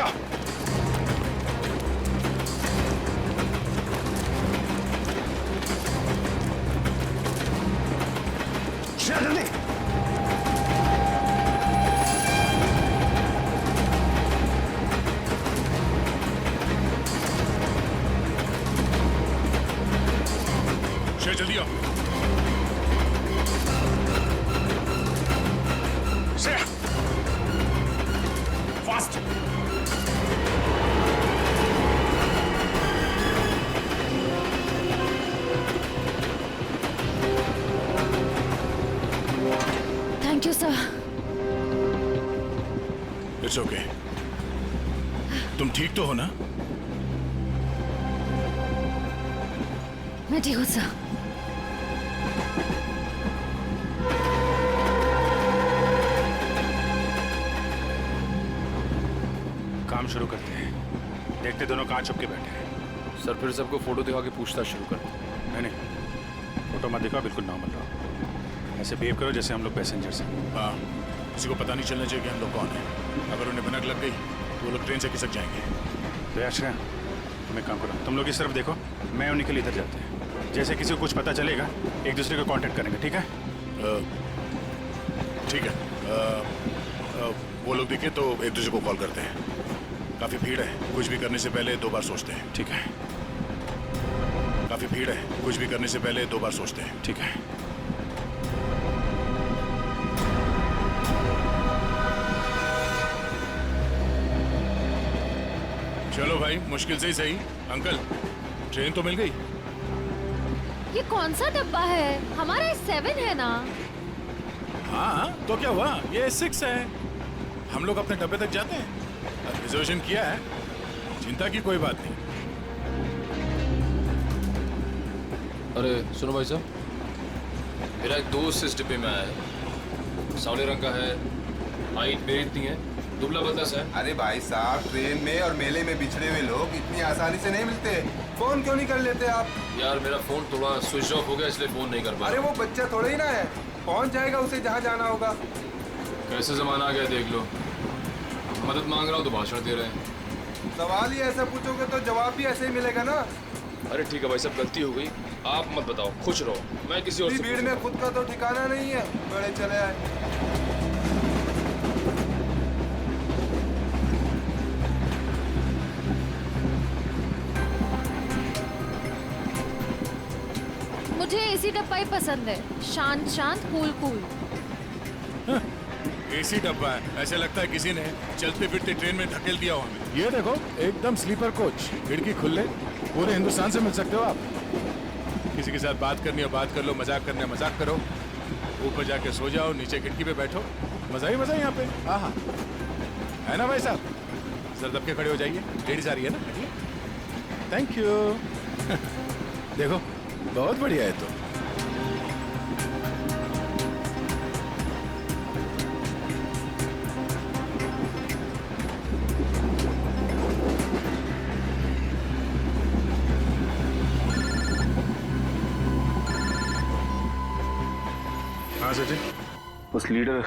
दिया। जल्दी। जल्दी आओ। Fast. Thank you sir. It's okay. तुम ठीक तो हो ना? मैं ठीक हूँ सर। काम शुरू करते हैं। देखते दोनों कहाँ छुप के बैठे हैं। सर फिर सबको फोटो दिखा के पूछताछ शुरू कर दो। नहीं, फोटो मत दिखाओ, बिल्कुल नॉर्मल रहो। ऐसे बिहेव करो जैसे हम लोग पैसेंजर्स हैं। हाँ, किसी को पता नहीं चलना चाहिए कि हम लोग कौन हैं। अगर उन्हें भनक लग गई तो वो लोग ट्रेन से खिसक जाएंगे। तो आश्रय, तुम एक काम करो, तुम लोग इस तरफ देखो, मैं उन्हीं के लिए इधर जाते हैं। जैसे किसी को कुछ पता चलेगा एक दूसरे को कांटेक्ट करेंगे, ठीक है? ठीक है। वो लोग दिखे तो एक दूसरे को कॉल करते हैं। काफी भीड़ है, कुछ भी करने से पहले 2 बार सोचते हैं। ठीक है। काफी भीड़ है, कुछ भी करने से पहले 2 बार सोचते हैं। ठीक है। चलो भाई, मुश्किल से ही सही। अंकल, ट्रेन तो मिल गई। ये कौन सा डब्बा है? हमारा 7 है ना? हाँ, तो क्या हुआ? ये 6 है। हम लोग अपने डब्बे तक जाते हैं। रिजर्वेशन किया है, चिंता की कोई बात नहीं। अरे सुनो भाई साहब, मेरा एक दोस्त इस डिब्बे में आया है। सावले रंग का है, हाइट मेरी इतनी है, दुबला पतला सा है। अरे भाई साहब, ट्रेन में और मेले में बिछड़े हुए लोग इतनी आसानी से नहीं मिलते। फोन क्यों नहीं कर लेते आप? यार मेरा फोन थोड़ा स्विच ऑफ हो गया, इसलिए फोन नहीं कर पा अरे रहा। वो बच्चा थोड़ा ही ना है, पहुंच जाएगा उसे जहाँ जाना होगा। कैसे जमाना आ गया देख लो, मदद मांग रहा हूँ तो भाषण दे रहे हैं। सवाल ही ऐसा पूछोगे तो जवाब भी ऐसे ही मिलेगा ना। अरे ठीक है भाई साहब, गलती हो गई, आप मत बताओ, खुश रहो, मैं किसी और से भीड़ में खुद का तो ठिकाना नहीं है, बड़े चले आए। मुझे एसी डब्बा ही पसंद है, शांत शांत, कूल कूल। एसी डब्बा है, ऐसे लगता है किसी ने चलते फिरते ट्रेन में धकेल दिया हो हमें। ये देखो, एकदम स्लीपर कोच, खिड़की खुले, पूरे हिंदुस्तान से मिल सकते हो आप। किसी के साथ बात करनी हो बात कर लो, मजाक करना है मजाक करो, ऊपर जाके सो जाओ, नीचे खिड़की पे बैठो, मजा ही मजा यहाँ पे। हाँ हाँ, है ना भाई साहब? जरा दबके खड़े हो जाइए, लेडीज आ रही है ना। Thank you. देखो, बहुत बढ़िया है तो। हाँ सचिन, उस लीडर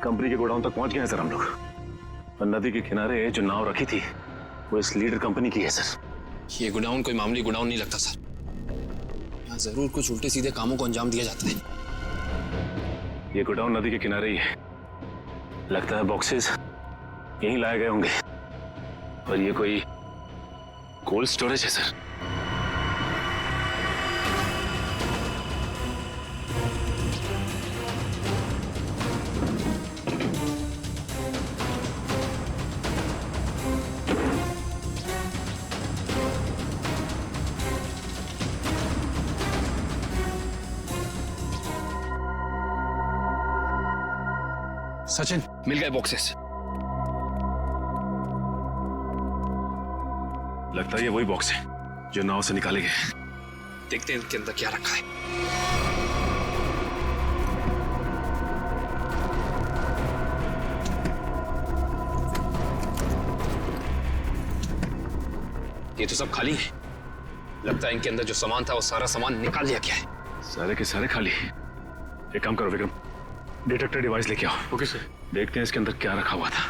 कंपनी के गोडाउन तक पहुंच गए हैं सर हम लोग। और नदी के किनारे जो नाव रखी थी वो इस लीडर कंपनी की है सर। ये गोडाउन कोई मामूली गोडाउन नहीं लगता सर, यहाँ जरूर कुछ उल्टे सीधे कामों को अंजाम दिया जाता है। ये गोडाउन नदी के किनारे ही है, लगता है बॉक्सेस यहीं लाए गए होंगे। और ये कोई कोल्ड स्टोरेज है सर। सचिन, मिल गए बॉक्सेस। लगता है ये वही बॉक्स है जो नाव से निकाले गए। देखते हैं इनके अंदर क्या रखा है। ये तो सब खाली है, लगता है इनके अंदर जो सामान था वो सारा सामान निकाल लिया गया है। सारे के सारे खाली। एक काम करो विक्रम, डिटेक्टर डिवाइस लेके आओ। Okay sir. देखते हैं इसके अंदर क्या रखा हुआ था।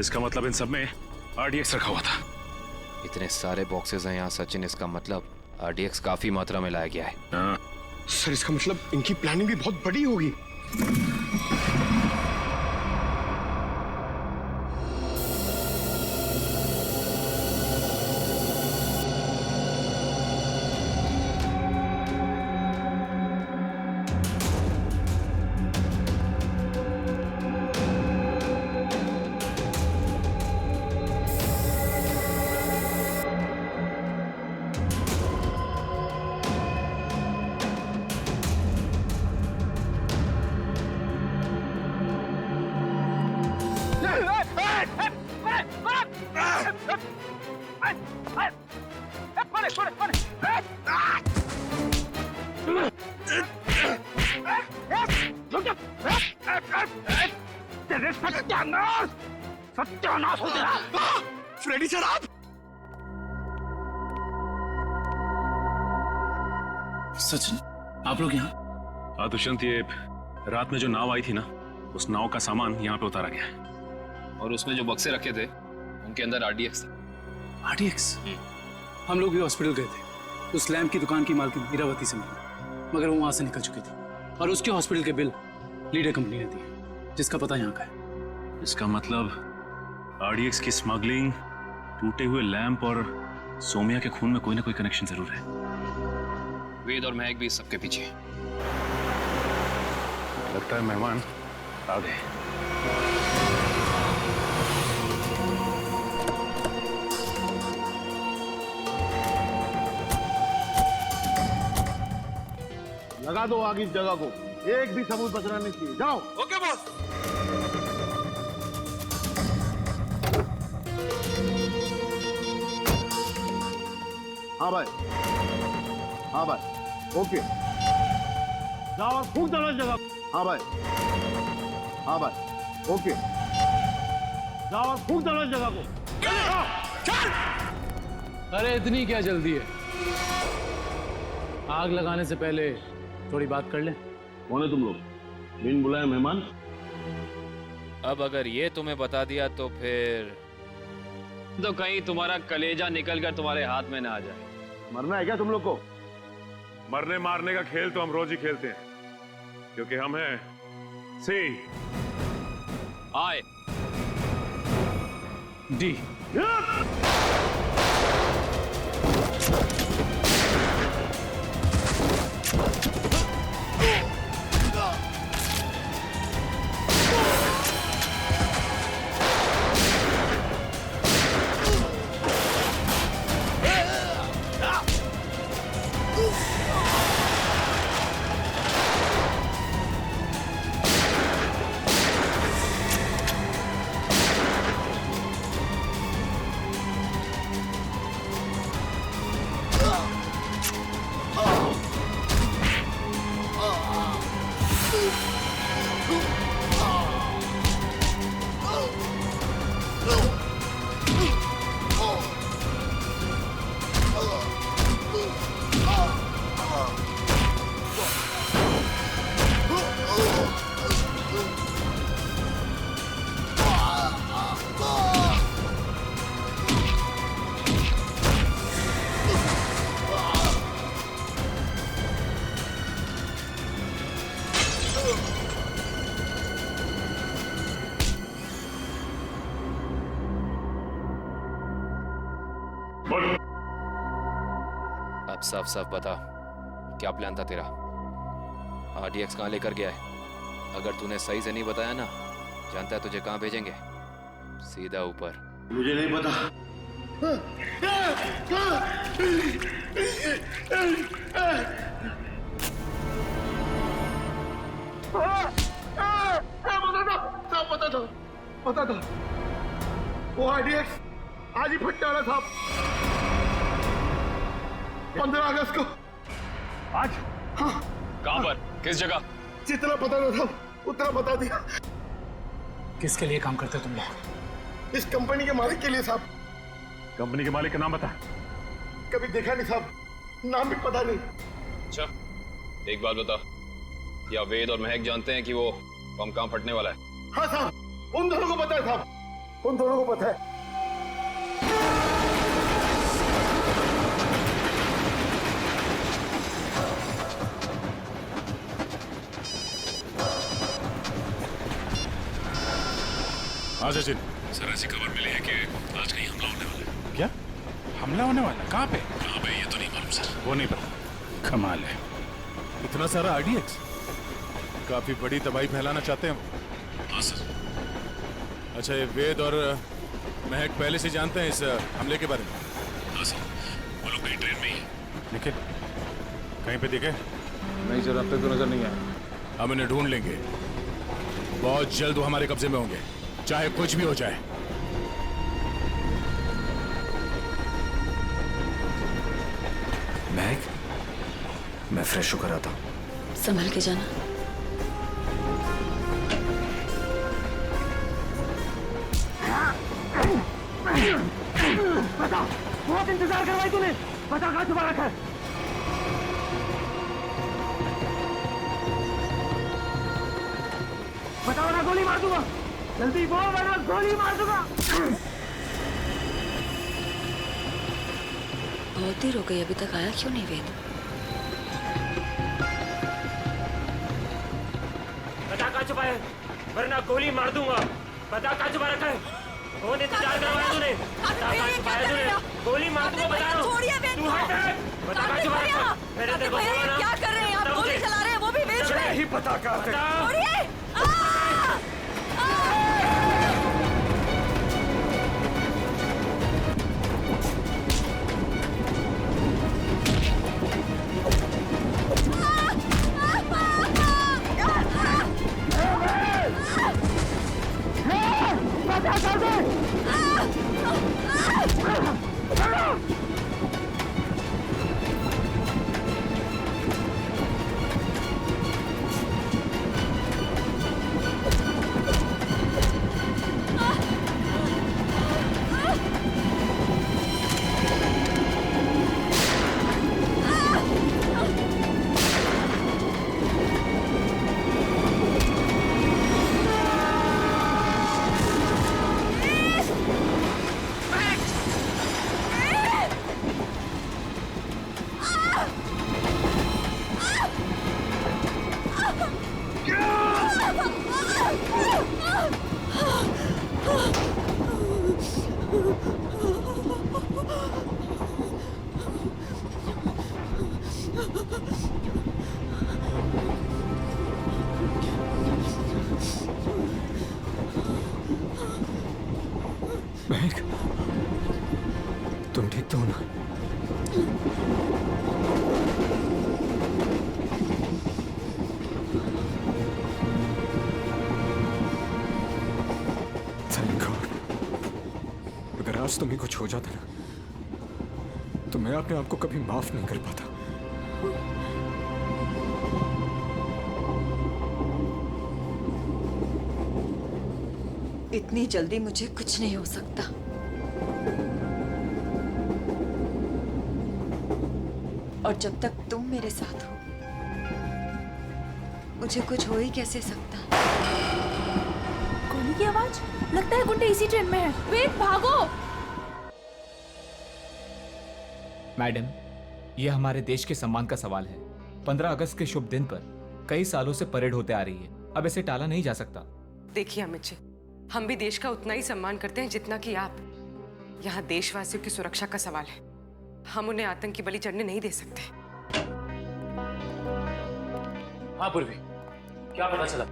इसका मतलब इन सब में RDX रखा हुआ था। इतने सारे बॉक्सेस हैं यहाँ सचिन, इसका मतलब RDX काफी मात्रा में लाया गया है। हाँ, सर इसका मतलब इनकी प्लानिंग भी बहुत बड़ी होगी। फ्रेडी सर आप? सचिन, आप लोग यहाँ? हाँ दुष्यंत, ये रात में जो नाव आई थी ना, उस नाव का सामान यहाँ पे उतारा गया है। और उसमें जो बक्से रखे थे उनके अंदर RDX था। RDX? हम लोग भी हॉस्पिटल गए थे। उस लैम्प की दुकान की मालकिन इरावती से मिली, मगर वो वहां से निकल चुकी थी और उसके हॉस्पिटल के बिल लीडर कंपनी ने दिए, जिसका पता यहाँ का है। इसका मतलब RDX की स्मगलिंग, टूटे हुए लैंप और सोमिया के खून में कोई ना कोई कनेक्शन जरूर है। वेद और महक भी इस सबके पीछे हैं। लगता है मेहमान आ गए। लगा दो आग इस जगह को, एक भी सबूत बचना नहीं चाहिए। जाओ। Okay boss. हाँ भाई, हाँ भाई, ओके। जाओ और फूक दो इस जगह। हाँ भाई, हाँ भाई, ओके। जाओ और फूक दो इस जगह को। अरे इतनी क्या जल्दी है? आग लगाने से पहले थोड़ी बात कर लें। कौन है तुम लोग? बिन बुलाए मेहमान? अब अगर ये तुम्हें बता दिया तो फिर तो कहीं तुम्हारा कलेजा निकल कर तुम्हारे हाथ में ना आ जाए। मरना है क्या तुम लोग को? मरने मारने का खेल तो हम रोज ही खेलते हैं, क्योंकि हम हैं सी आए डी। अब साफ साफ बता, क्या प्लान था तेरा? RDX कहाँ लेकर गया है? अगर तूने सही से नहीं बताया ना, जानता है तुझे कहाँ भेजेंगे? सीधा ऊपर। मुझे नहीं पता। पता था वो RDX आज ही फटने वाला था। 15 अगस्त को। आज? हाँ। कहां पर? किस जगह? जितना पता था उतना बता दिया। किसके लिए काम करते हो तुम लोग? इस कंपनी के मालिक के लिए साहब। कंपनी के मालिक का नाम बता। कभी देखा नहीं साहब, नाम भी पता नहीं। अच्छा, एक बात बता, क्या वेद और महक जानते हैं कि वो बम कहां फटने वाला है? हाँ साहब, उन दोनों को पता है साहब। उन दोनों को पता है। हाँ सचिन, सर ऐसी खबर मिली है कि आज कहीं हमला होने वाला है। क्या हमला होने वाला? कहाँ पे? कहाँ पे ये तो नहीं मालूम सर। वो नहीं पता। कमाल है, इतना सारा आरडीएक्स, काफी बड़ी तबाही फैलाना चाहते हैं वो। हाँ सर। अच्छा, ये वेद और महक पहले से जानते हैं इस हमले के बारे में? हाँ सर, वो लोग कहीं ट्रेन में ही। निखिल, कहीं पे दिखे? नहीं सर, अब तक तो नजर नहीं आया। हम इन्हें ढूंढ लेंगे, बहुत जल्द वो हमारे कब्जे में होंगे, चाहे कुछ भी हो जाए। महक, मैं फ्रेश होकर आता हूँ। संभल के जाना। बता, बहुत इंतजार करवाई तूने। बता कहाँ छुपा रखा है? बताओ ना, गोली मार दूंगा। जल्दी बोल वरना गोली मार दूंगा। बहुत देर हो गई, अभी तक आया क्यों नहीं वेद? बता कहाँ छुपा है, वरना गोली मार दूंगा। बता कहाँ छुपा रखा है? बहुत इंतजार करवाया तूने। बता कहाँ छुपाया तूने? गोली मार दूंगा, बता रहा हूँ। तू हट। बता कहाँ छुपा रखा है? मैंने तेरे को बोला ना। क्या कर रहे हैं आप? गोली चला रहे हैं, वो भी बीच में। नहीं पता कहाँ से। महक, तुम ठीक तो हो ना? Thank God. अगर आज तुम्हें कुछ हो जाता ना, तो मैं अपने आप को कभी माफ नहीं कर पाता। इतनी जल्दी मुझे कुछ नहीं हो सकता। और जब तक तुम मेरे साथ हो, मुझे कुछ हो ही कैसे सकता। गोली की आवाज, लगता है गुंडे इसी ट्रेन में है। वेद भागो। मैडम, यह हमारे देश के सम्मान का सवाल है। 15 अगस्त के शुभ दिन पर कई सालों से परेड होते आ रही है, अब इसे टाला नहीं जा सकता। देखिए अमित जी, हम भी देश का उतना ही सम्मान करते हैं जितना कि आप। यहाँ देशवासियों की सुरक्षा का सवाल है, हम उन्हें आतंकी बलि चढ़ने नहीं दे सकते। हाँ पूर्वी, क्या पता चला?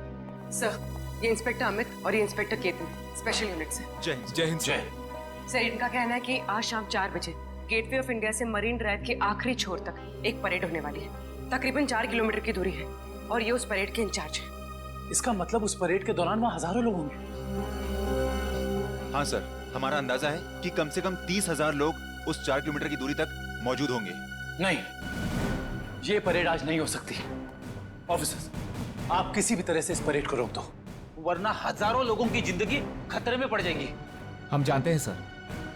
सर, ये इंस्पेक्टर अमित और ये इंस्पेक्टर केतन स्पेशल यूनिट से। जय हिंद। सर, इनका कहना है कि आज शाम 4 बजे गेटवे ऑफ इंडिया से मरीन ड्राइव के आखिरी छोर तक एक परेड होने वाली है। तकरीबन 4 किलोमीटर की दूरी है और ये उस परेड के इंचार्ज है। इसका मतलब उस परेड के दौरान वहाँ हजारों लोग होंगे। हाँ सर, हमारा अंदाजा है कि कम से कम 30,000 लोग उस 4 किलोमीटर की दूरी तक मौजूद होंगे। नहीं, ये परेड आज नहीं हो सकती। ऑफिसर्स, आप किसी भी तरह से इस परेड को रोक दो, वरना हजारों लोगों की जिंदगी खतरे में पड़ जाएगी। हम जानते हैं सर,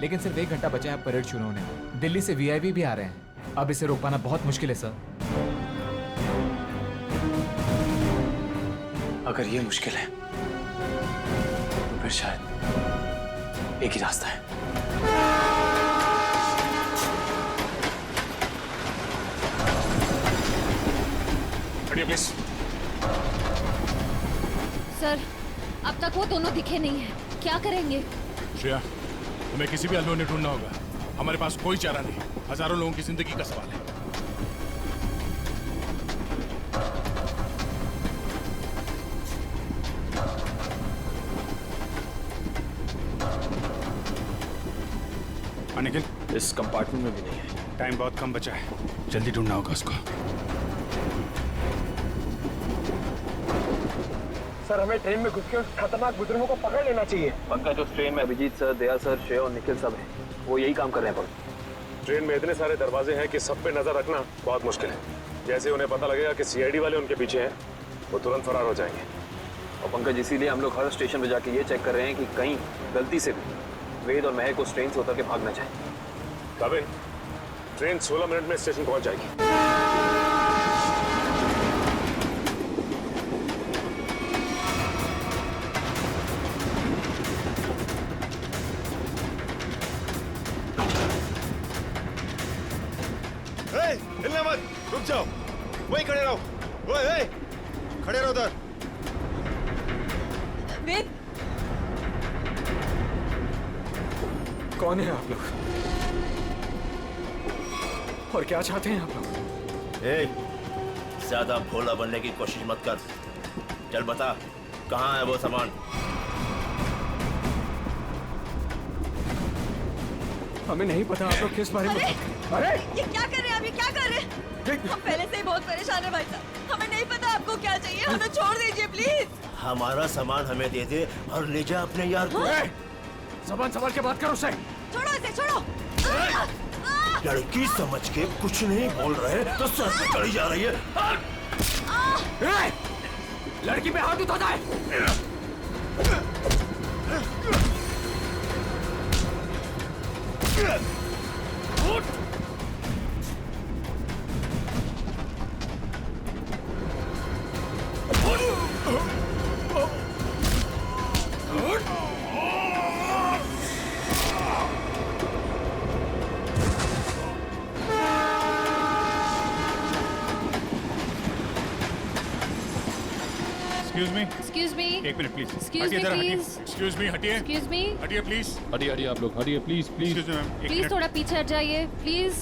लेकिन सिर्फ 1 घंटा बचा है परेड शुरू होने में। दिल्ली से वीआईपी भी आ रहे हैं, अब इसे रोक पाना बहुत मुश्किल है सर। अगर ये मुश्किल है तो फिर शायद एक ही रास्ता है। प्लीज। सर, अब तक वो दोनों दिखे नहीं है, क्या करेंगे? श्रेया, हमें किसी भी हाल में उन्हें ढूंढना होगा। हमारे पास कोई चारा नहीं, हजारों लोगों की जिंदगी का सवाल है। निखिल, इस कंपार्टमेंट में भी नहीं है। टाइम बहुत कम बचा है, जल्दी ढूंढना होगा उसको। सर, हमें ट्रेन में घुस के उस खतरनाक बुजुर्गों को पकड़ लेना चाहिए। पंकज, उस ट्रेन में अभिजीत सर, दया सर, श्रेय और निखिल सब हैं। वो यही काम कर रहे हैं। ट्रेन में इतने सारे दरवाजे हैं कि सब पे नजर रखना बहुत मुश्किल है। जैसे उन्हें पता लगेगा कि सीआईडी वाले उनके पीछे हैं, वो तुरंत फरार हो जाएंगे। और पंकज, इसीलिए हम लोग हर स्टेशन पे जाके ये चेक कर रहे हैं कि कहीं गलती से भी वेद और महक उस ट्रेन से उतर के भाग ना जाए। काबिन, ट्रेन 16 मिनट में स्टेशन पहुंच जाएगी। हिलना मत, रुक जाओ, वहीं खड़े रहो। ओए, खड़े रहो उधर। वेद, कौन है आप लोग और क्या चाहते हैं आप लोग? ज्यादा भोला बनने की कोशिश मत कर। चल बता, कहाँ है वो सामान? हमें नहीं पता आप लोग किस बारे में। अरे ये क्या कर रहे हैं आप? ये क्या कर रहे हैं? हम पहले से ही बहुत परेशान है भाई साहब। हमें नहीं पता आपको क्या चाहिए, हमें छोड़ दीजिए प्लीज। हमारा सामान हमें दे दे और ले जा अपने यार को। ज़बान संभाल के बात करो उसे। छोड़ो इसे, छोड़ो। लड़की समझ के कुछ नहीं बोल रहे तो सर पे चढ़ी जा रही है। लड़की पे हाथ उठाता है। Excuse me. एक minute please. Excuse me, please. Excuse me, हटिए। Excuse me. हटिए प्लीज। हटिए आप लोग, हटिए प्लीज प्लीज। प्लीज थोड़ा पीछे हट जाइए, प्लीज।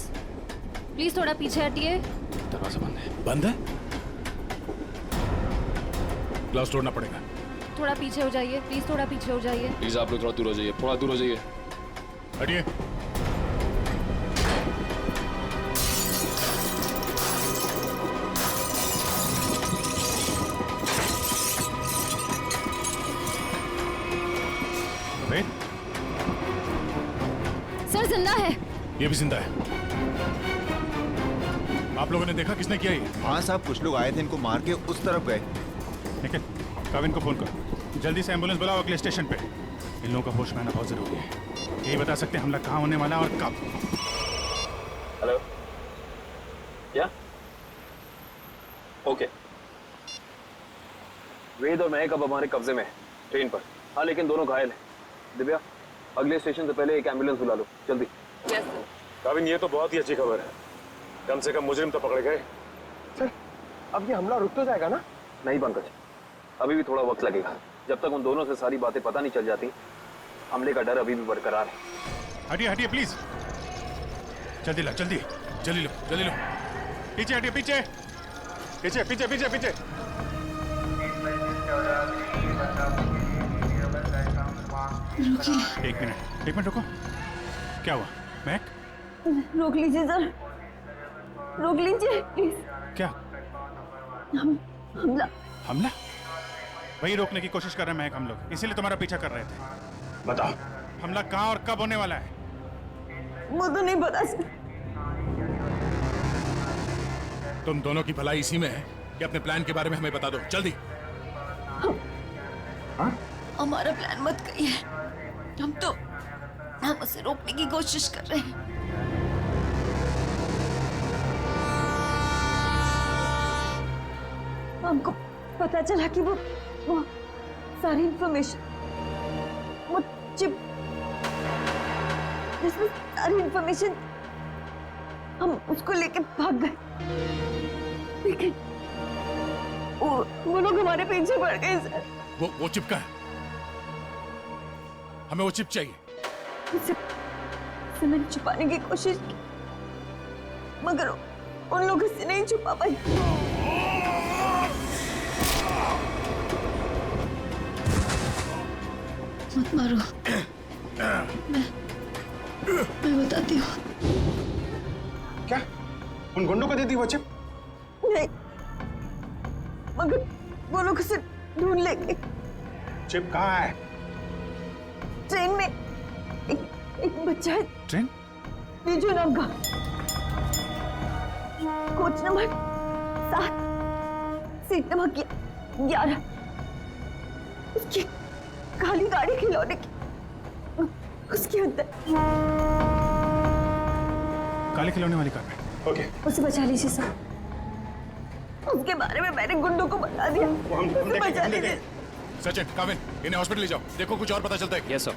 प्लीज थोड़ा पीछे हटिए। दरवाजा बंद है। बंद है? ग्लास तोड़ना पड़ेगा। थोड़ा पीछे हो जाइए, प्लीज थोड़ा पीछे हो जाइए। प्लीज आप लोग थोड़ा दूर हो जाइए, थोड़ा दूर हो जाइए। हटिए। सर जिंदा है। ये भी जिंदा है। आप लोगों ने देखा किसने किया ये? हाँ साहब, कुछ लोग आए थे, इनको मार के उस तरफ गए। निखिल, काविन को फोन करो, जल्दी से एम्बुलेंस बुलाओ अगले स्टेशन पे। इन लोगों का होश में आना बहुत जरूरी है। यही बता सकते हैं हमला कहाँ होने वाला है और कब। हेलो, क्या? ओके। वेद और महक अब हमारे कब्जे में है, ट्रेन पर। हाँ, लेकिन दोनों घायल हैं। दिव्या, अगले स्टेशन से पहले एक एम्बुलेंस बुला लो, जल्दी। काविन, ये तो बहुत ही अच्छी खबर है। कम से कम मुजरिम तो पकड़े गए। सर, अब ये हमला रुक तो जाएगा ना? नहीं पंकज, अभी भी थोड़ा वक्त लगेगा। जब तक उन दोनों से सारी बातें पता नहीं चल जाती, हमले का डर अभी भी बरकरार है। हटिए हटिए प्लीज, जल्दी लो, जल्दी जल्दी लो, जल्दी लो। पीछे हटिए, पीछे पीछे पीछे पीछे पीछे। एक मिनट रुको। क्या हुआ महक? रोक लीजिए सर, रोक लीजिए प्लीज। क्या? हमला। हमला? वही रोकने की कोशिश कर रहे हैं महक, हम लोग इसीलिए तुम्हारा पीछा कर रहे थे। बताओ, हमला कहाँ और कब होने वाला है? वो तो नहीं पता सर। तुम दोनों की भलाई इसी में है कि अपने प्लान के बारे में हमें बता दो, जल्दी। हमारा प्लान मत कहिए, हम उसे रोकने की कोशिश कर रहे हैं। हमको पता चला कि वो सारी इंफॉर्मेशन, वो चिप जिसमें सारी इंफॉर्मेशन, हम उसको लेके भाग गए, लेकिन वो लोग हमारे पीछे पड़ गए सर। वो चिप का है, हमें वो चिप चाहिए। उसे मैंने छुपाने की कोशिश की, मगर उन लोगों से नहीं छुपा पाई। मत मारो, मैं बताती हूँ। क्या उन गुंडों को दे दी वो चिप? नहीं, मगर वो लोग उसे ढूंढ लेंगे। चिप कहाँ है? ट्रेन में एक बच्चा है। ट्रेन? बीजू नाम का, कोच नंबर 7, सीट नंबर 11, उसकी काली गाड़ी खिलौने की, उसके अंदर। काले खिलौने वाली कार में। ओके, उसे बचा लीजिए सर। उसके बारे में मैंने गुंडों को बता दिया, उसे बचा लीजिए। सचिन, काविन, इन्हें हॉस्पिटल ले जाओ, देखो कुछ और पता चलता है। Yes sir.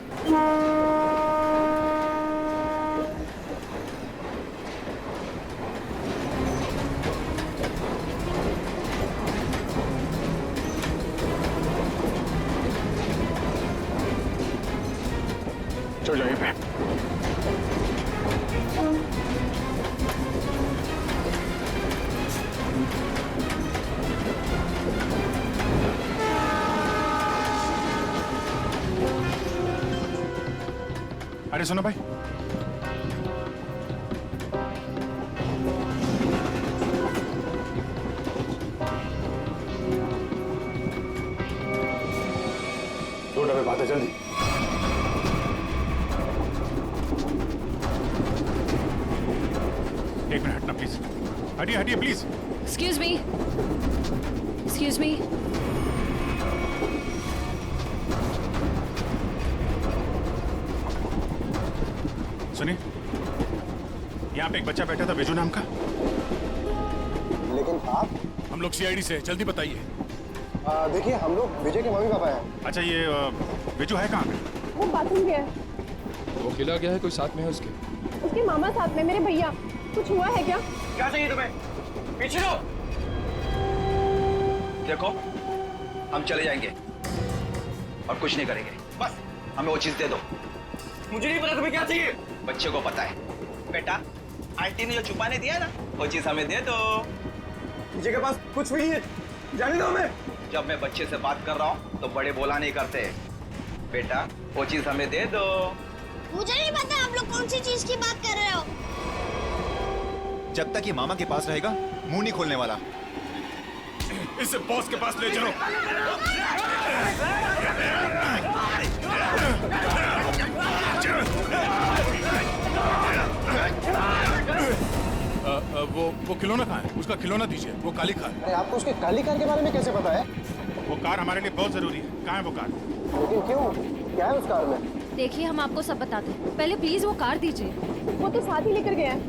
चल जाइए पे। अरे सुनो भाई, दो डब्बे बात है, जल्दी। एक मिनट हटना प्लीज, हटिए हटिए please. Excuse me, excuse me. सुनिए, यहाँ पे एक बच्चा बैठा था बेजू नाम का। लेकिन आप? हम लोग सीआईडी से, जल्दी बताइए। देखिए, हम लोग विजय के मम्मी पापा हैं। अच्छा, ये बेजू है कहाँ पे? वो बाथरूम गया है। वो खिला गया है, कोई साथ में है उसके? उसके मामा साथ में, मेरे भैया। कुछ हुआ है क्या? क्या चाहिए तुम्हें? पीछे लो। देखो, हम चले जाएंगे और कुछ नहीं करेंगे, बस हमें वो चीज दे दो। मुझे नहीं पता तुम्हें क्या चाहिए। बच्चे को पता है। बेटा, आंटी ने जो छुपाने दिया ना, वो चीज हमें दे दो। विजय के पास कुछ भी नहीं है, जाने दो हमें। जब मैं बच्चे से बात कर रहा हूँ तो बड़े बोला नहीं करते। बेटा, वो चीज हमें दे दो। मुझे नहीं पता आप लोग कौन सी चीज की बात कर रहे हो। जब तक ये मामा के पास रहेगा, मुंह नहीं खोलने वाला। इसे बॉस के पास ले चलो। वो खिलौना कहाँ है? उसका खिलौना दीजिए, वो काली कार। अरे आपको उसके काली कार के बारे में कैसे पता है? वो कार हमारे लिए बहुत जरूरी है। कहाँ है वो कार? लेकिन क्यों? क्या है उस कार में? देखिए, हम आपको सब बताते हैं, पहले प्लीज वो कार दीजिए। वो तो साथ ही लेकर गया है।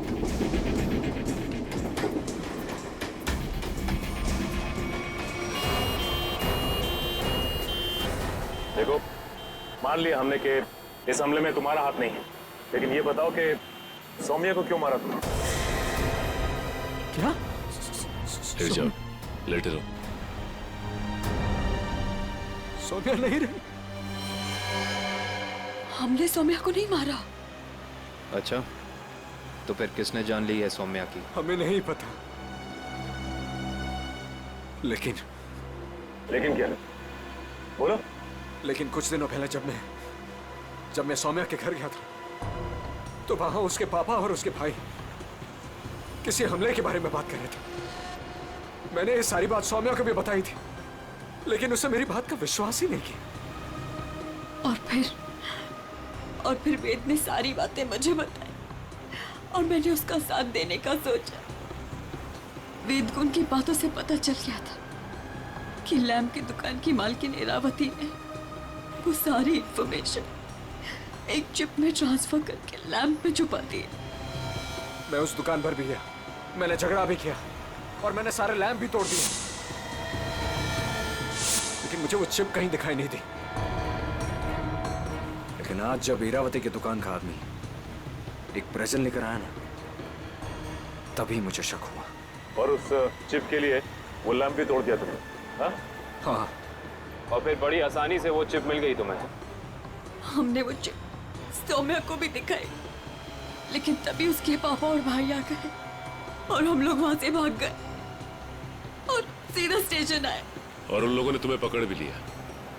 देखो, मान लिया हमने कि इस हमले में तुम्हारा हाथ नहीं है, लेकिन ये बताओ कि सौम्या को क्यों मारा तुमने? क्या? लेट जाओ, लेटे रहो। सौम्या नहीं रही। हमने सौम्या को नहीं मारा। अच्छा, तो फिर किसने जान ली है सौम्या की? हमें नहीं पता, लेकिन क्या? बोलो। लेकिन कुछ दिनों पहले जब मैं सौम्या के घर गया था, तो वहां उसके पापा और उसके भाई किसी हमले के बारे में बात कर रहे थे। मैंने ये सारी बात सौम्या को भी बताई थी, लेकिन उसने मेरी बात का विश्वास ही नहीं किया। और फिर वेद ने सारी बातें मुझे बताई और मैंने उसका साथ देने का सोचा। वेद को उनकी बातों से पता चल गया था कि लैम्प की दुकान की मालकिन इरावती ने वो सारी इंफॉर्मेशन एक चिप में ट्रांसफर करके लैम्प में छुपा दी। मैं उस दुकान पर भी गया, मैंने झगड़ा भी किया और मैंने सारे लैम्प भी तोड़ दिए, लेकिन मुझे वो चिप कहीं दिखाई नहीं दी। लेकिन आज जब इरावती की दुकान का आदमी एक प्रेजेंट लेकर आया ना, तभी मुझे शक हुआ। और उस चिप के लिए वो लैंप भी तोड़ दिया तुमने? हाँ। और फिर बड़ी आसानी से वो चिप मिल गई तुम्हें? हमने वो चिप सौम्या को भी दिखाई, लेकिन तभी उसके पापा और भाई आ गए और हम लोग वहां से भाग गए और सीधा स्टेशन आए। और उन लोगों ने तुम्हें पकड़ भी लिया,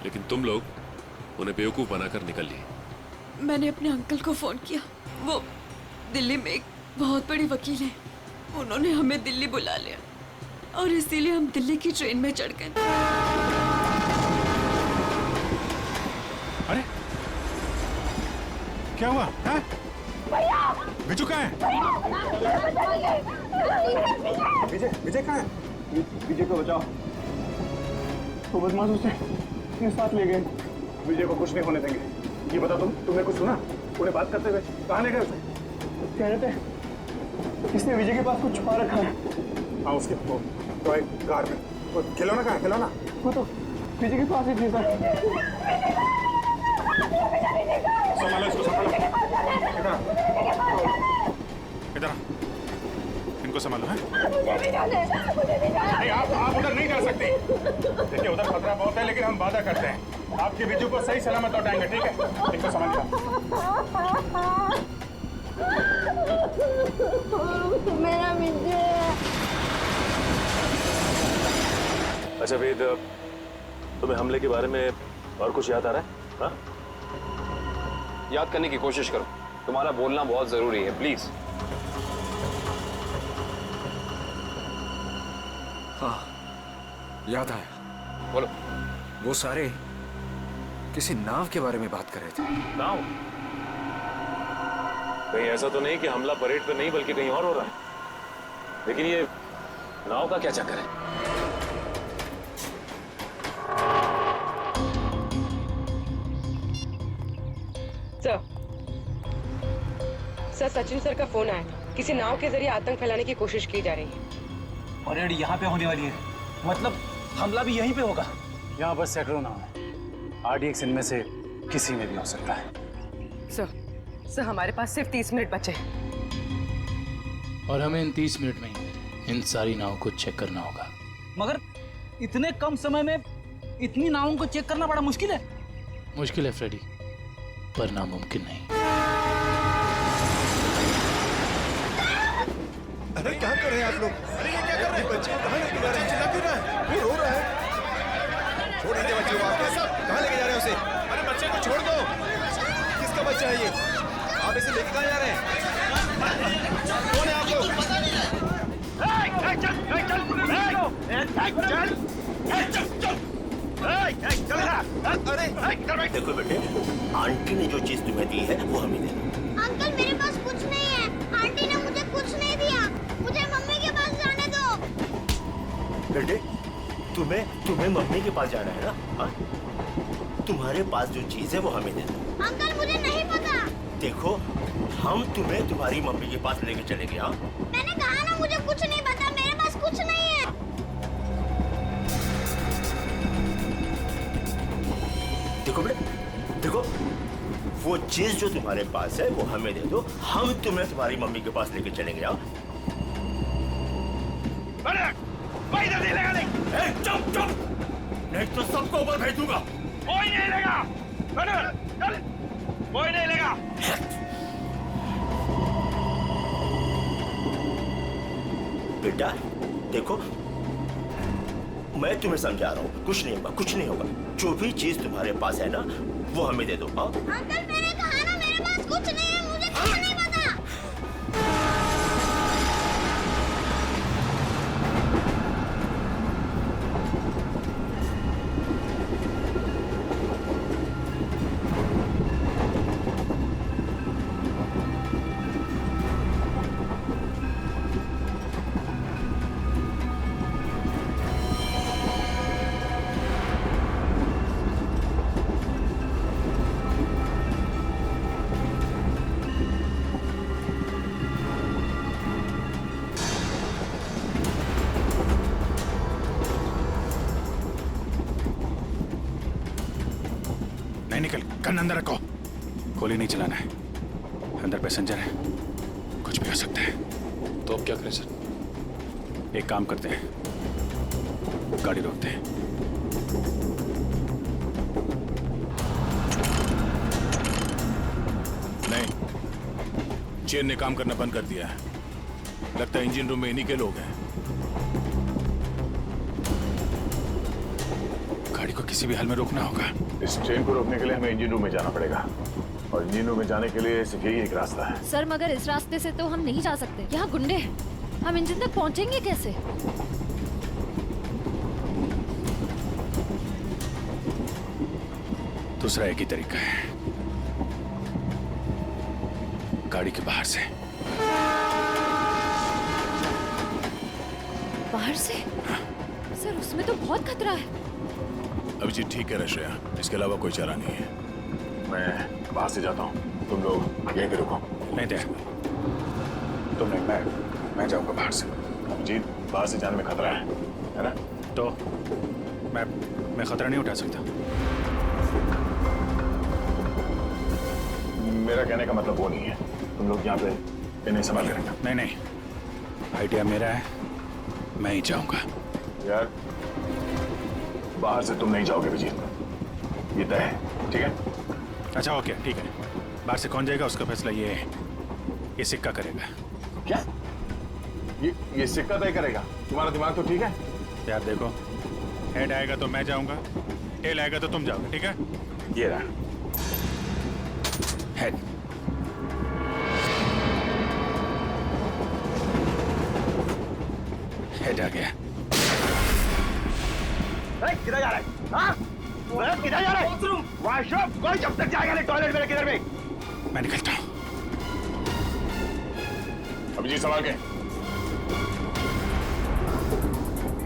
लेकिन तुम लोग उन्हें बेवकूफ बनाकर निकल लिए। मैंने अपने अंकल को फोन किया, वो दिल्ली में एक बहुत बड़ी वकील है, उन्होंने हमें दिल्ली बुला लिया और इसीलिए हम दिल्ली की ट्रेन में चढ़ गए। अरे क्या हुआ? बिजू कहाँ है? विजय कहाँ है? विजय को बचाओ। वो बदमाश उसे अपने साथ ले गए। विजय को कुछ नहीं होने देंगे। ये बता तुमने कुछ सुना? उन्हें बात करते हुए कहाँ ले गए उसे? कह रहे थे इसने विजय के पास कुछ छुपा रखा है। हाँ, उसके टॉय कार में। वो खिलौना कहाँ है? खिलौना वो तो विजय के पास ही थी सर। संभालो इसको, संभालो। इधर इनको संभालो। है नहीं, आप उधर नहीं जा सकते। देखिए उधर खतरा बहुत है, लेकिन हम वादा करते हैं आपके बिजू को सही सलामत लौटाएंगे। ठीक है, इनको संभालिए। मेरा बिजू। अच्छा वेद, तुम्हें हमले के बारे में और कुछ याद आ रहा है? हाँ? याद करने की कोशिश करो, तुम्हारा बोलना बहुत जरूरी है, प्लीज। हाँ, याद आया। बोलो। वो सारे किसी नाव के बारे में बात कर रहे थे। नाव? कहीं ऐसा तो नहीं कि हमला परेड पे नहीं बल्कि कहीं और हो रहा है? लेकिन ये नाव का क्या चक्कर है? सर, सचिन सर का फोन आया था। किसी नाव के जरिए आतंक फैलाने की कोशिश की जा रही है। परेड यहाँ पे होने वाली है, मतलब हमला भी यहीं पे होगा। यहाँ बस सैकड़ों नाव है, RDX इनमें से किसी में भी हो सकता है। सर हमारे पास सिर्फ 30 मिनट बचे हैं। और हमें इन 30 मिनट में ही इन सारी नावों को चेक करना होगा। मगर इतने कम समय में इतनी नावों को चेक करना बड़ा मुश्किल है। मुश्किल है फ्रेडी, पर नामुमकिन नहीं। अरे क्या कर रहे हैं आप लोग? अरे ये क्या कर रहे हैं? बच्चे को कहाँ लेके जा रहे हैं? चिल्ला क्यों रहा है? वो रो रहा है। छोड़ दीजिए बच्चे को। आप कहाँ लेके जा रहे हैं उसे? अरे बच्चे को छोड़ दो। किसका बच्चा है ये? आप इसे लेके कहाँ जा रहे हैं? कौन है आप लोग? अरे देखो बेटे, आंटी ने जो चीज तुम्हें दी है वो हमें दे दो। अंकल मेरे पास कुछ नहीं है, आंटी ने मुझे कुछ नहीं दिया, मुझे मम्मी के पास जाने दो। बेटे तुम्हें मम्मी के पास जाना है ना? हाँ? तुम्हारे पास जो चीज है वो हमें दे दो। अंकल मुझे नहीं पता। देखो हम तुम्हें तुम्हारी मम्मी के पास लेके चलेंगे। हाँ, मैंने कहा ना मुझे कुछ नहीं पता, मेरे पास कुछ नहीं है। देखो बेटे, देखो वो चीज जो तुम्हारे पास है वो हमें दे दो, हम तुम्हें तुम्हारी मम्मी के पास लेके चलेंगे। हाँ, चुप चुप, नहीं तो सबको ऊपर भेज दूंगा। कोई नहीं लेगा, कोई नहीं लेगा। बेटा देखो, मैं तुम्हें समझा रहा हूँ, कुछ नहीं होगा, कुछ नहीं होगा। जो भी चीज तुम्हारे पास है ना वो हमें दे दो। हाँ? अंकल मैंने कहा ना मेरे पास कुछ नहीं है, मुझे कुछ नहीं पता। नहीं निकल, गन अंदर रखो। गोली नहीं चलाना है, अंदर पैसेंजर है। उठा सकते हैं। तो अब क्या करें सर? एक काम करते हैं, गाड़ी रोकते हैं। नहीं, चेन ने काम करना बंद कर दिया है। लगता है इंजन रूम में इन्हीं के लोग हैं। गाड़ी को किसी भी हाल में रोकना होगा। इस ट्रेन को रोकने के लिए हमें इंजन रूम में जाना पड़ेगा, और इंजन रूम में जाने के लिए सिर्फ यही एक रास्ता है। सर मगर इस रास्ते से तो हम नहीं जा सकते, यहाँ गुंडे हैं। हम इंजन तक पहुँचेंगे कैसे? दूसरा एक ही तरीका है, गाड़ी के बाहर से। बाहर से? सर उसमें तो बहुत खतरा है। अभिजीत ठीक है रश्या, इसके अलावा कोई चारा नहीं है। मैं बाहर से जाता हूँ, तुम लोग यहीं पे रुको। नहीं दे, तुम नहीं, मैं जाऊंगा बाहर से। अभिजीत, बाहर से जाने में खतरा है ना? तो मैं खतरा नहीं उठा सकता। मेरा कहने का मतलब वो नहीं है। तुम लोग यहाँ पे इन्हें संभाल करेंगे। नहीं, आइडिया मेरा है, मैं ही जाऊंगा। यार, बाहर से तुम नहीं जाओगे अभिजीत, ये तय है, ठीक है? अच्छा ओके, ठीक है। बाहर से कौन जाएगा उसका फैसला ये सिक्का करेगा। क्या? ये सिक्का तय करेगा? तुम्हारा दिमाग तो ठीक है? यार देखो, हेड आएगा तो मैं जाऊंगा, टेल आएगा तो तुम जाओगे, ठीक है? ये रहा हेड। हेड आ गया। किधर जा रहा है? हाँ? किधर जा रहा है? वॉशरूम? कोई जब तक जाएगा नहीं टॉयलेट में, किधर में? मैं निकलता हूँ। अभिजीत संभाल के।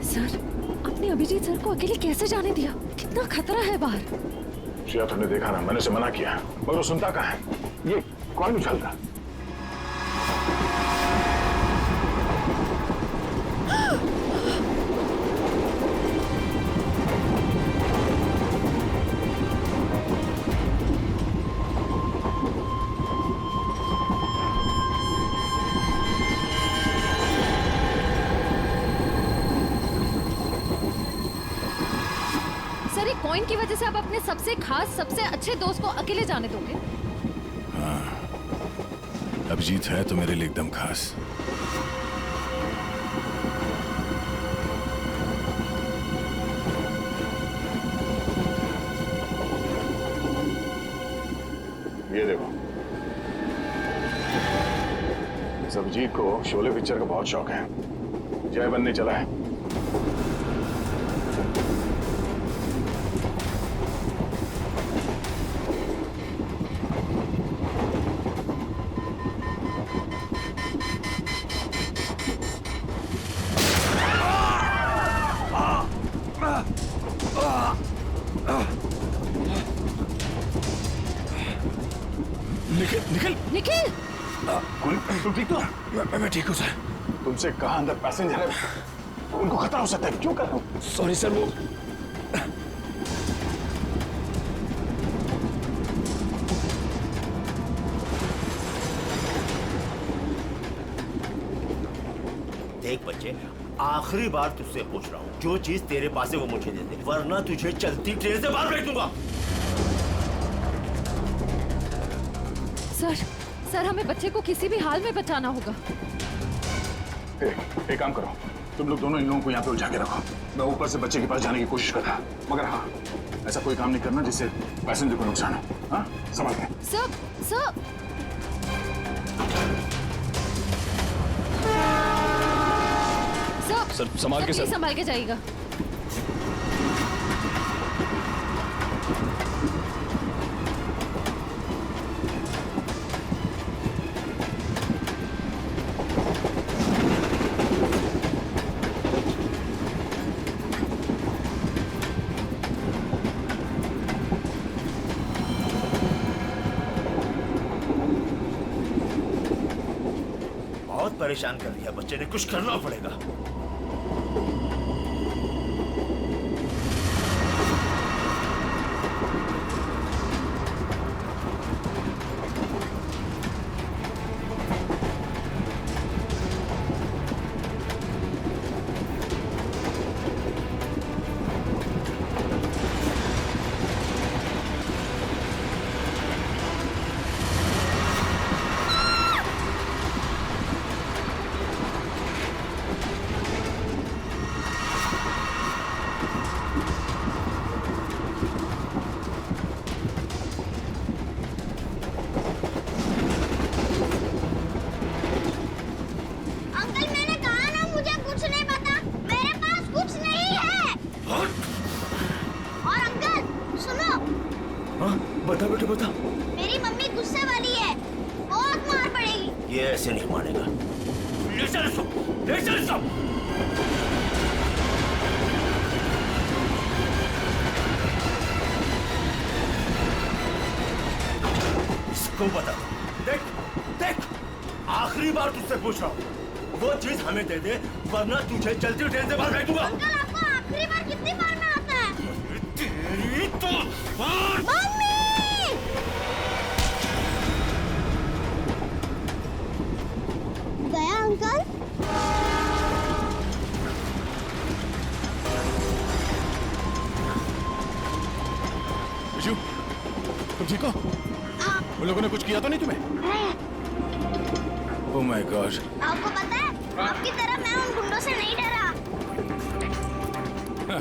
सर, आपने अभिजीत सर को अकेले कैसे जाने दिया? कितना खतरा है बाहर। श्रेया, तुमने देखा ना, मैंने उसे मना किया, मगर वो सुनता कहाँ है? ये कौन उछलता? कॉइन की वजह से आप अपने सबसे खास, सबसे अच्छे दोस्त को अकेले जाने दोगे? हाँ, अभिजीत है तो मेरे लिए एकदम खास। ये देखो, इस अभिजीत को शोले पिक्चर का बहुत शौक है। जय बनने चला है। निखिल! तुम ठीक हो? मैं ठीक हूँ सर। तुमसे कहा अंदर पैसेंजर है, उनको खतरा हो सकता है, क्यों कर रहे हो? सॉरी सर, वो देख बच्चे, आखिरी बार तुझसे पूछ रहा हूँ, जो चीज तेरे पास है वो मुझे दे दे, वरना तुझे चलती ट्रेन से बाहर फेंक दूंगा। सर हमें बच्चे को किसी भी हाल में बचाना होगा। एक काम करो, तुम लोग दोनों इन लोगों को यहाँ पे उलझा के रखो। मैं ऊपर से बच्चे के पास जाने की कोशिश कर रहा, मगर हाँ, ऐसा कोई काम नहीं करना जिससे पैसेंजर को नुकसान हो। हाँ, संभाल के। सर संभाल के, संभाल के जाइएगा। परेशान कर दिया बच्चे ने, कुछ करना पड़ेगा। बता। मेरी मम्मी गुस्से वाली है, बहुत मार पड़ेगी। ये ऐसे नहीं मानेगा। ले चल इसको, ले चल इसको। इसको बता। देख देख, आखिरी बार तुझसे पूछ रहा हूँ, वो चीज हमें दे दे वरना तुझे चलती ट्रेन से बाहर फेंकूंगा। अंकल आपको आखिरी बार कितनी बार में आता है? तेरी तो मम्मी! गया अंकल? विशु, तुम ठीक हो? उन लोगों ने कुछ किया तो नहीं तुम्हें? Oh my God. आपको पता है, आपकी तरह मैं उन गुंडों से नहीं डरा।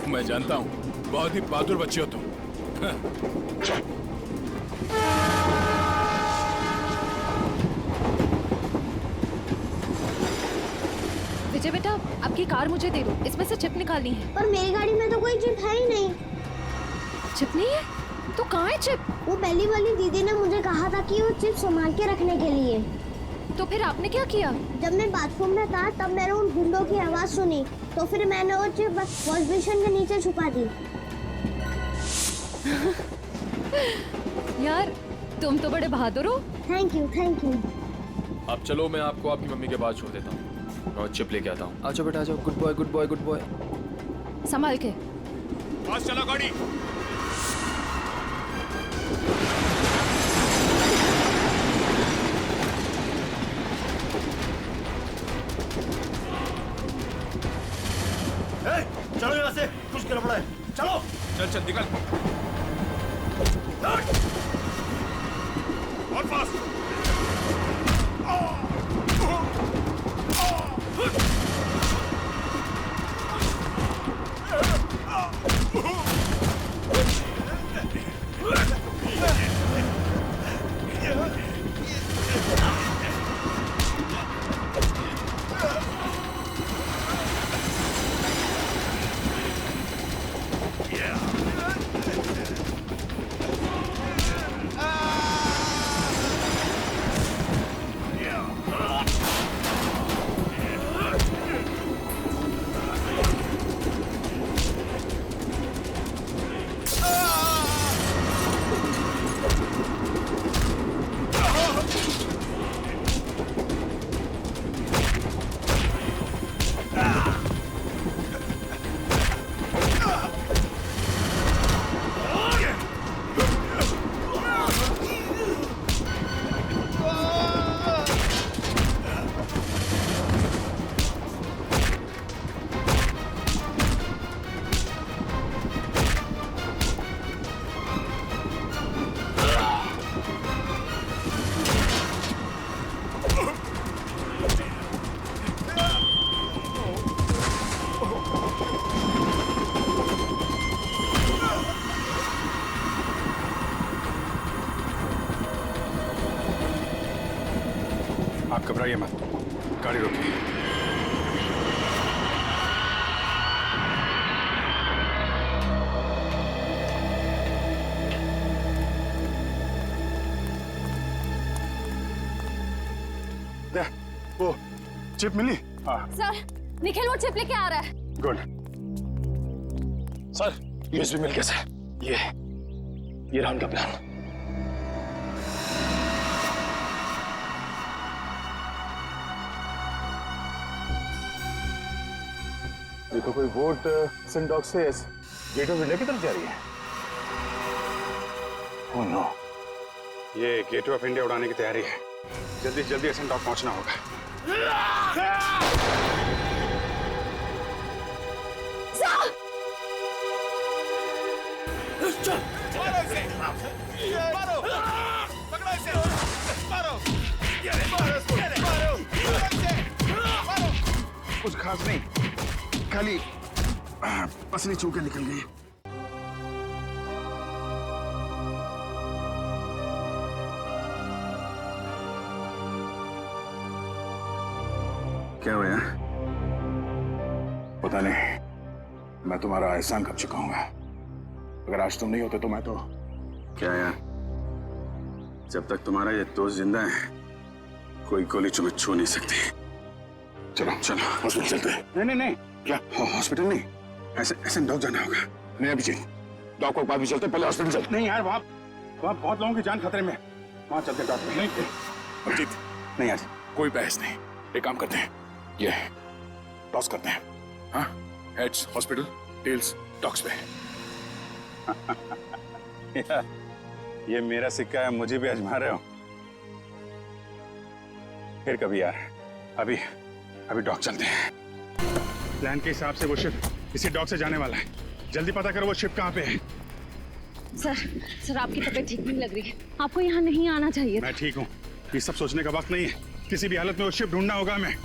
मैं जानता हूँ, बहुत ही बहादुर बच्चे हो तुम। विजय बेटा, आपकी कार मुझे दे दो, इसमें से चिप निकालनी है। पर मेरी गाड़ी में तो कोई चिप है ही नहीं। चिप नहीं है? तो कहाँ है चिप? वो पहली वाली दीदी ने मुझे कहा था कि वो चिप संभाल के रखने के लिए। तो फिर आपने क्या किया? जब मैं बाथरूम में था तब मैंने उन गुंडों की आवाज सुनी, तो फिर मैंने वो चिप वॉश बेसिन के नीचे छुपा दी। यार, तुम तो बड़े बहादुर हो। Thank you, thank you. अब चलो, मैं आपको आपकी मम्मी के पास छोड़ देता हूँ और चिप लेके आता हूँ। आ जाओ बेटा, आ जाओ। Good boy, good boy, good boy. संभाल के। पास चला गाड़ी। चलो यहाँ से, कुछ गड़बड़ है। चलो चल चल निकल। और फास्ट। आप घबराइए मत, गाड़ी रोकिए। वो चिप मिली? हाँ। सर, निखिल वो चिप लेके आ रहा है। गुड। सर, यूएसबी मिल गया सर। ये रहा उनका प्लान। ये तो कोई बोट सिंडॉक से गेट ऑफ इंडिया की तरफ जा रही है। ओह नो, ये गेट ऑफ इंडिया उड़ाने की तैयारी है। जल्दी से जल्दी सिंडॉक पहुंचना होगा। कुछ खास नहीं, खाली पसली चूके निकल गई। क्या हुआ? पता नहीं, मैं तुम्हारा एहसान कब चुकाऊंगा। अगर आज तुम नहीं होते तो मैं तो क्या यार, जब तक तुम्हारा ये दोस्त जिंदा है कोई गोली तुम्हें छू नहीं सकती। चलो चलो हॉस्पिटल चलते हैं। नहीं नहीं नहीं, क्या हॉस्पिटल नहीं, ऐसे डॉग जाना होगा। नहीं अभिजीत, डॉग को बाद भी चलते, पहले हॉस्पिटल चलते। नहीं यार, वहाँ बहुत लोगों की जान खतरे में, वहाँ चलते डॉक्टर। नहीं अभिजीत, नहीं यार कोई बहस नहीं, एक काम करते हैं, ये टॉस करते हैं। हाँ, हेड्स हॉस्पिटल, टेल्स डॉग्स पे। ये मेरा सिक्का है, मुझे भी आजमा रहे हो। फिर कभी यार, अभी डॉग चलते हैं। प्लान के हिसाब से वो शिप इसी डॉग से जाने वाला है। जल्दी पता करो वो शिप कहाँ पे है। सर आपकी तबीयत ठीक नहीं लग रही है, आपको यहाँ नहीं आना चाहिए। मैं ठीक हूँ, ये सब सोचने का वक्त नहीं है। किसी भी हालत में वो शिप ढूंढना होगा हमें।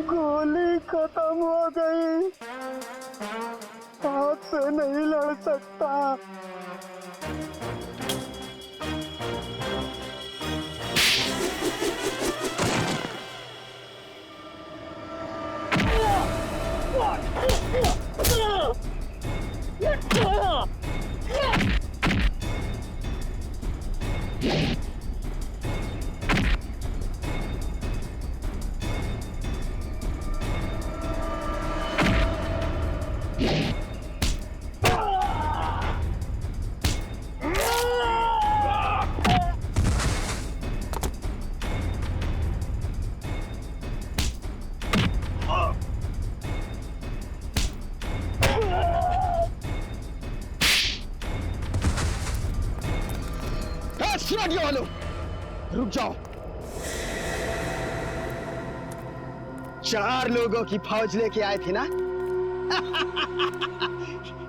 गोली खत्म हो गई, हाथ से नहीं लड़ सकता। वालों रुक जाओ, 4 लोगों की फौज लेके आए थे ना।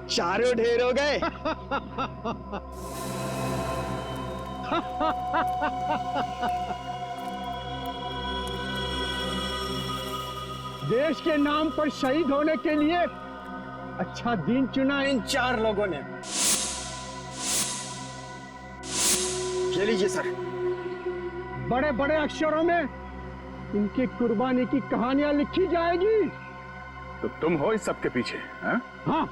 चारों ढेर हो गए। देश के नाम पर शहीद होने के लिए अच्छा दिन चुना इन 4 लोगों ने। ये लीजिए सर, बड़े बड़े अक्षरों में इनकी कुर्बानी की कहानियां लिखी जाएगी। तो तुम हो इस सब के पीछे? हाँ,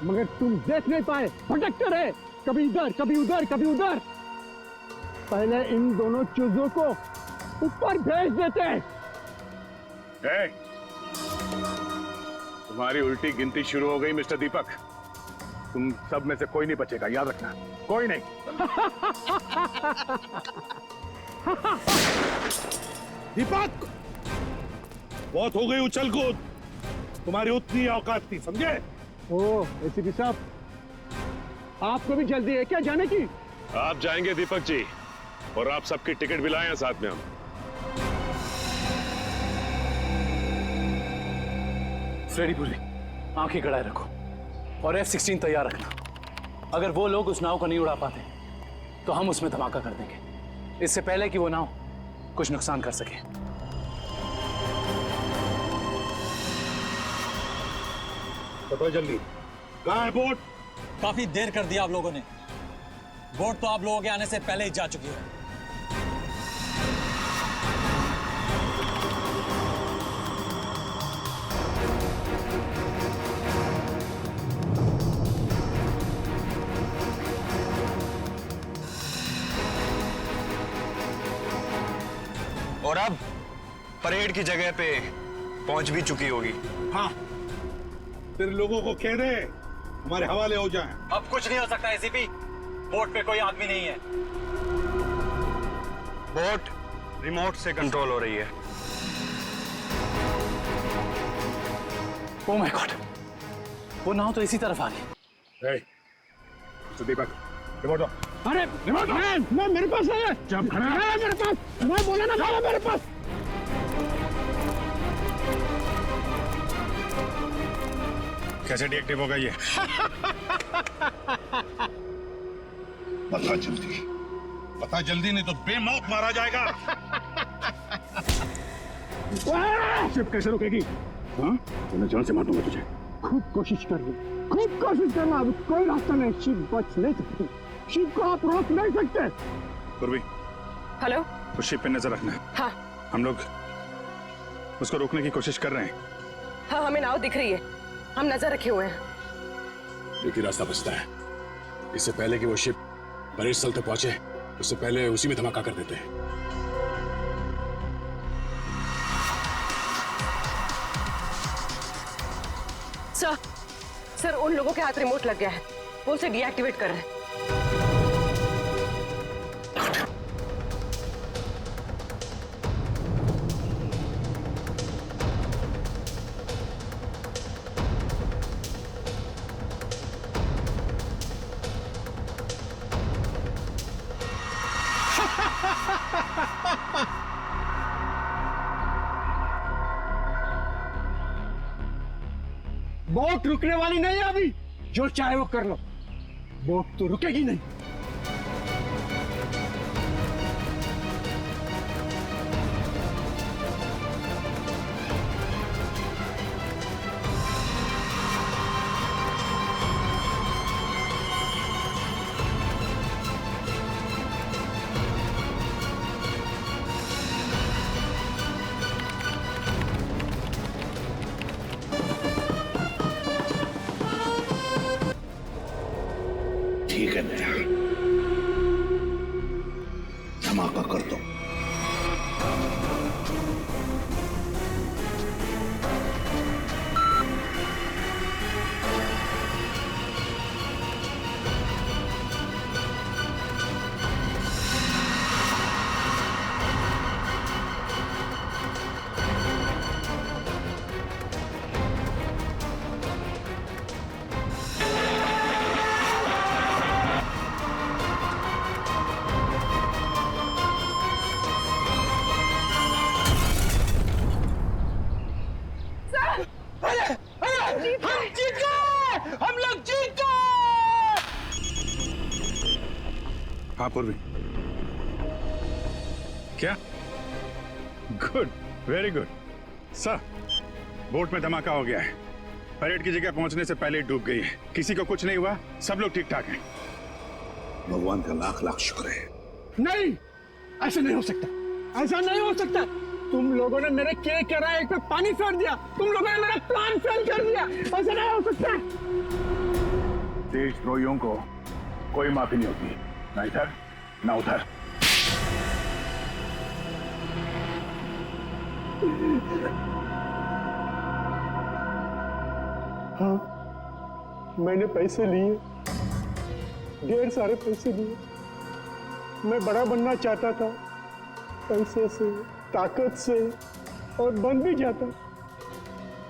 मगर तुम देख नहीं पाए, भटकते रहे, कभी इधर कभी उधर कभी उधर। पहले इन दोनों चूजों को ऊपर भेज देते। तुम्हारी उल्टी गिनती शुरू हो गई मिस्टर दीपक। तुम सब में से कोई नहीं बचेगा, याद रखना, कोई नहीं। दीपक, बहुत हो गई उछल कूद, तुम्हारी उतनी औकात थी, समझे? ओ एसीपी साहब, आपको भी जल्दी है क्या जाने की? आप जाएंगे दीपक जी, और आप सबकी टिकट भी लाए हैं साथ में हम। फ्रेडी पूरी आंखें गड़ाए रखो और F-16 तैयार रखना। अगर वो लोग उस नाव को नहीं उड़ा पाते तो हम उसमें धमाका कर देंगे, इससे पहले कि वो नाव कुछ नुकसान कर सके। बताओ जल्दी, कहाँ है बोट? काफी देर कर दिया आप लोगों ने। बोट तो आप लोगों के आने से पहले ही जा चुकी है। और अब परेड की जगह पे पहुंच भी चुकी होगी। हाँ, फिर लोगों को कह दे हमारे हवाले हो जाएं। अब कुछ नहीं हो सकता एसीपी, बोट पे कोई आदमी नहीं है। बोट रिमोट से कंट्रोल हो रही है। ओह माय गॉड, वो नाव तो इसी तरफ आ रही है। दीपक, रिमोट दो। अरे रिमोट मैं मेरे पास है। जब खड़ा है मेरे पास, मैं बोला ना था मेरे पास। कैसे डीएक्टिव होगा ये? बता जल्दी नहीं तो बेमौत मारा जाएगा। शिप कैसे रुकेगी? हाँ, तो मैं जान से मार दूंगा तुझे। खूब कोशिश कर लो, खूब कोशिश करना, अब कोई रास्ता नहीं, शिप बच नहीं सकती। शिप को आप रोक नहीं सकते। पूर्वी, हेलो, उस शिप पे नजर रखना। हाँ हम लोग उसको रोकने की कोशिश कर रहे हैं। हाँ, हमें नाव दिख रही है, हम नजर रखे हुए हैं। एक ही रास्ता बचता है, इससे पहले कि वो शिप परेड स्थल तक पहुंचे उससे पहले उसी में धमाका कर देते हैं। सर, उन लोगों के हाथ रिमोट लग गया है, वो उसे डीएक्टिवेट कर रहे हैं। बोट रुकने वाली नहीं है अभी, जो चाहे वो कर लो, बोट तो रुकेगी नहीं। ठीक है मेरा, धमाका कर दो। हाँ पूर्वी, क्या? Good, very good sir. Boat में धमाका हो गया है, परेड की जगह पहुंचने से पहले ही डूब गई है, किसी को कुछ नहीं हुआ, सब लोग ठीक ठाक हैं। भगवान का लाख लाख शुक्र है। नहीं, ऐसा नहीं हो सकता, ऐसा नहीं हो सकता। तुम लोगों ने मेरे केक के राय पे पानी फेर दिया, तुम लोगों ने मेरा प्लान फेल कर दिया, ऐसा नहीं हो सकता। देशद्रोहियों को कोई माफी नहीं होती, ना इधर ना उधर। हाँ, मैंने पैसे लिए, ढेर सारे पैसे लिए। मैं बड़ा बनना चाहता था, पैसे से, ताकत से, और बन भी जाता।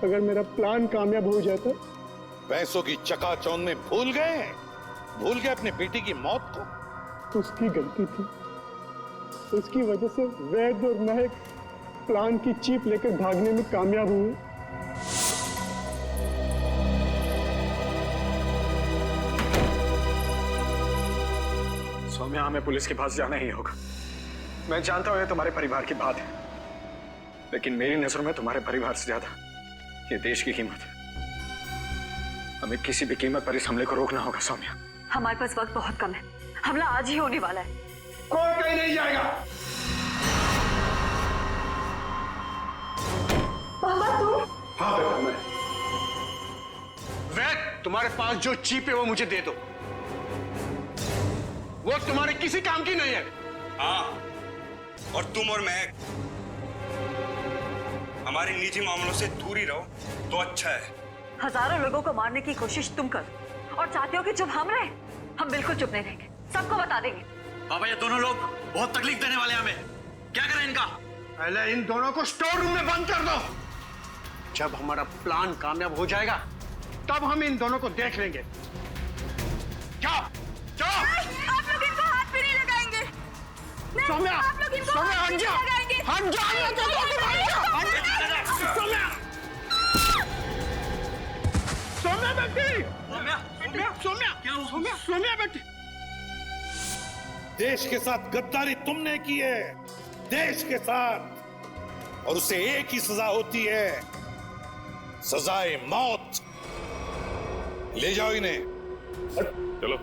अगर मेरा प्लान कामयाब हो जाता। पैसों की चकाचौंध में भूल गए अपने बेटी की मौत को। उसकी गलती थी, उसकी वजह से वैद और महक प्लान की चीप लेकर भागने में कामयाब हुए। सौम्या, हमें पुलिस के पास जाना ही होगा। मैं जानता हूं ये तुम्हारे परिवार की बात है, लेकिन मेरी नजरों में तुम्हारे परिवार से ज्यादा ये देश की कीमत है। हमें किसी भी कीमत पर इस हमले को रोकना होगा सौम्या। हमारे पास वक्त बहुत कम है, हमला आज ही होने वाला है। कोई कहीं नहीं जाएगा। पापा तुम? हाँ बेटा मैं। वैद, तुम्हारे पास जो चीप है वो मुझे दे दो। वो तुम्हारे किसी काम की नहीं है। हाँ, और तुम और मैं हमारे निजी मामलों से दूर ही रहो तो अच्छा है। हजारों लोगों को मारने की कोशिश तुम कर और चाहते हो कि चुप हम रहे? हम बिल्कुल चुप नहीं रहेंगे, सबको बता देंगे। बाबा, ये दोनों लोग बहुत तकलीफ देने वाले हैं हमें। क्या करें इनका? पहले इन दोनों को स्टोर रूम में बंद कर दो। जब हमारा प्लान कामयाब हो जाएगा तब हम इन दोनों को देख लेंगे। जाओ जाओ। आप लोग इनको हाथ भी नहीं लगाएंगे। सौम्या, आप लोग इनको सौम्या, हाथ हट भी जा। नहीं लगाएंगे। हट जा, मैं तो तुम हट जा। सौम्या, सौम्या बेटी। सौम्या, सौम्या, सौम्या, क्या हुआ? सौम्या, सौम्या बेटी। देश के साथ गद्दारी तुमने की है, देश के साथ, और उसे एक ही सजा होती है, सजाए मौत। ले जाओ इन्हें। चलो।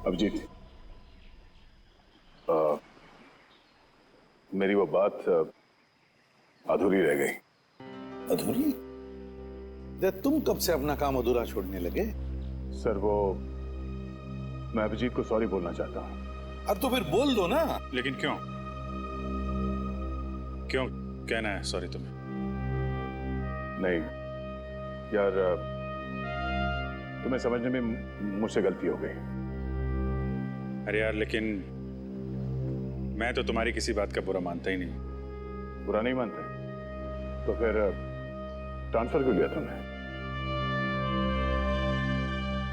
अभिजीत, मेरी वो बात अधूरी रह गई। अधूरी? तुम कब से अपना काम अधूरा छोड़ने लगे? सर, वो मैं अभिजीत को सॉरी बोलना चाहता हूँ। अब तो फिर बोल दो ना। लेकिन क्यों क्यों कहना है सॉरी तुम्हें? नहीं यार, तुम्हें समझने में मुझसे गलती हो गई। अरे यार, लेकिन मैं तो तुम्हारी किसी बात का बुरा मानता ही नहीं। बुरा नहीं मानते? तो फिर ट्रांसफर क्यों लिया तुमने?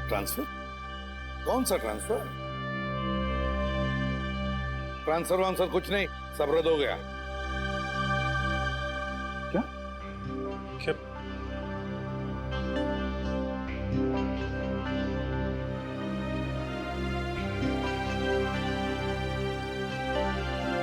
ट्रांसफर? कौन सा ट्रांसफर? ट्रांसफर वांसफर कुछ नहीं, सब रद्द हो गया। क्या?